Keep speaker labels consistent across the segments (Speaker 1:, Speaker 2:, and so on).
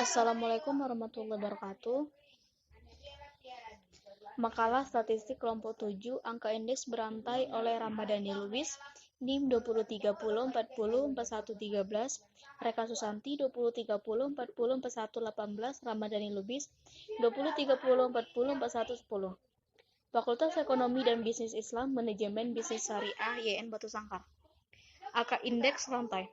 Speaker 1: Assalamualaikum warahmatullahi wabarakatuh. Makalah statistik kelompok 7, angka indeks berantai oleh Ramadhani Lubis, NIM 2030404113, Reka Susanti 2030404118, Ramadhani Lubis 2030404110. Fakultas Ekonomi dan Bisnis Islam, Manajemen Bisnis Syariah, YN Batu Sangkar. Angka indeks rantai.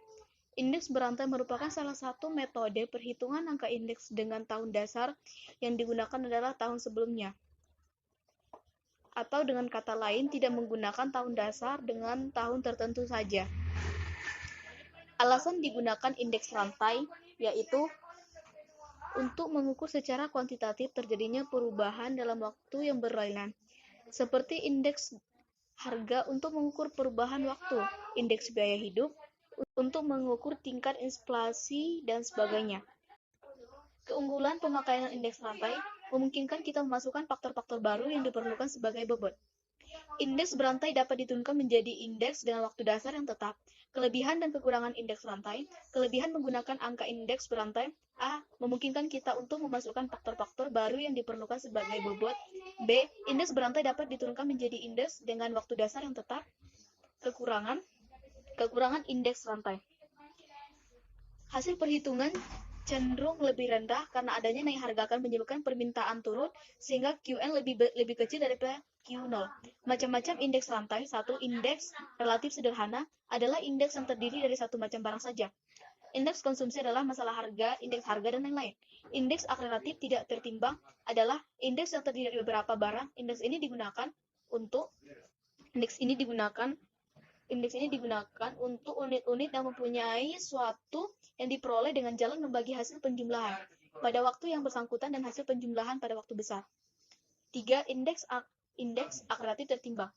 Speaker 1: Indeks berantai merupakan salah satu metode perhitungan angka indeks dengan tahun dasar yang digunakan adalah tahun sebelumnya. Atau dengan kata lain, tidak menggunakan tahun dasar dengan tahun tertentu saja. Alasan digunakan indeks rantai yaitu untuk mengukur secara kuantitatif terjadinya perubahan dalam waktu yang berlainan, seperti indeks harga untuk mengukur perubahan waktu, indeks biaya hidup untuk mengukur tingkat inflasi, dan sebagainya. Keunggulan pemakaian indeks rantai memungkinkan kita memasukkan faktor-faktor baru yang diperlukan sebagai bobot. Indeks berantai dapat diturunkan menjadi indeks dengan waktu dasar yang tetap. Kelebihan dan kekurangan indeks rantai. Kelebihan menggunakan angka indeks berantai. A. Memungkinkan kita untuk memasukkan faktor-faktor baru yang diperlukan sebagai bobot. B. Indeks berantai dapat diturunkan menjadi indeks dengan waktu dasar yang tetap. Kekurangan indeks rantai. Hasil perhitungan cenderung lebih rendah karena adanya naik harga akan menyebabkan permintaan turun sehingga QN lebih kecil daripada Q0. Macam-macam indeks rantai. 1. Indeks relatif sederhana adalah indeks yang terdiri dari satu macam barang saja. Indeks konsumsi adalah masalah harga, indeks harga, dan lain-lain. Indeks akseleratif tidak tertimbang adalah indeks yang terdiri dari beberapa barang. Indeks ini digunakan untuk unit-unit yang mempunyai suatu yang diperoleh dengan jalan membagi hasil penjumlahan pada waktu yang bersangkutan dan hasil penjumlahan pada waktu besar. 3. Indeks akseleratif tertimbang,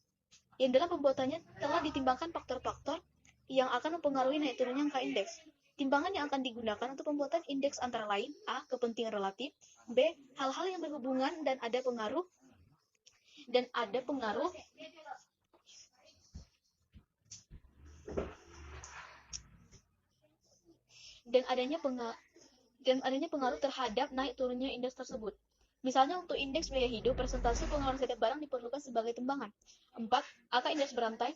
Speaker 1: yang dalam pembuatannya telah ditimbangkan faktor-faktor yang akan mempengaruhi naik turunnya angka indeks. Timbangan yang akan digunakan untuk pembuatan indeks antara lain: A. Kepentingan relatif, B. Hal-hal yang berhubungan dan ada pengaruh dan adanya pengaruh terhadap naik turunnya indeks tersebut. Misalnya untuk indeks biaya hidup, persentase pengeluaran setiap barang diperlukan sebagai timbangan. 4. Angka indeks berantai.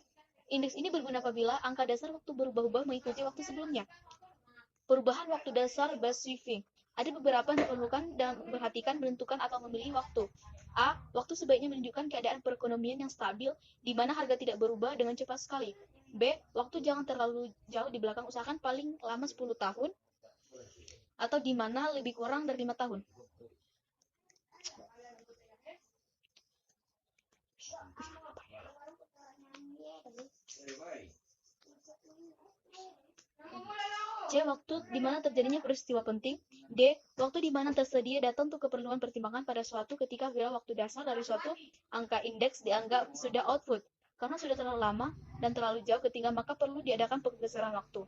Speaker 1: Indeks ini berguna apabila angka dasar waktu berubah-ubah mengikuti waktu sebelumnya. Perubahan waktu dasar base sweeping. Ada beberapa yang diperlukan dan memperhatikan menentukan atau memilih waktu. A. Waktu sebaiknya menunjukkan keadaan perekonomian yang stabil, di mana harga tidak berubah dengan cepat sekali. B. Waktu jangan terlalu jauh di belakang, usahakan paling lama 10 tahun, atau di mana lebih kurang dari 5 tahun. C. Waktu di mana terjadinya peristiwa penting. D. Waktu di mana tersedia data untuk keperluan pertimbangan pada suatu ketika bila waktu dasar dari suatu angka indeks dianggap sudah output. Karena sudah terlalu lama dan terlalu jauh ketinggalan, maka perlu diadakan penggeseran waktu.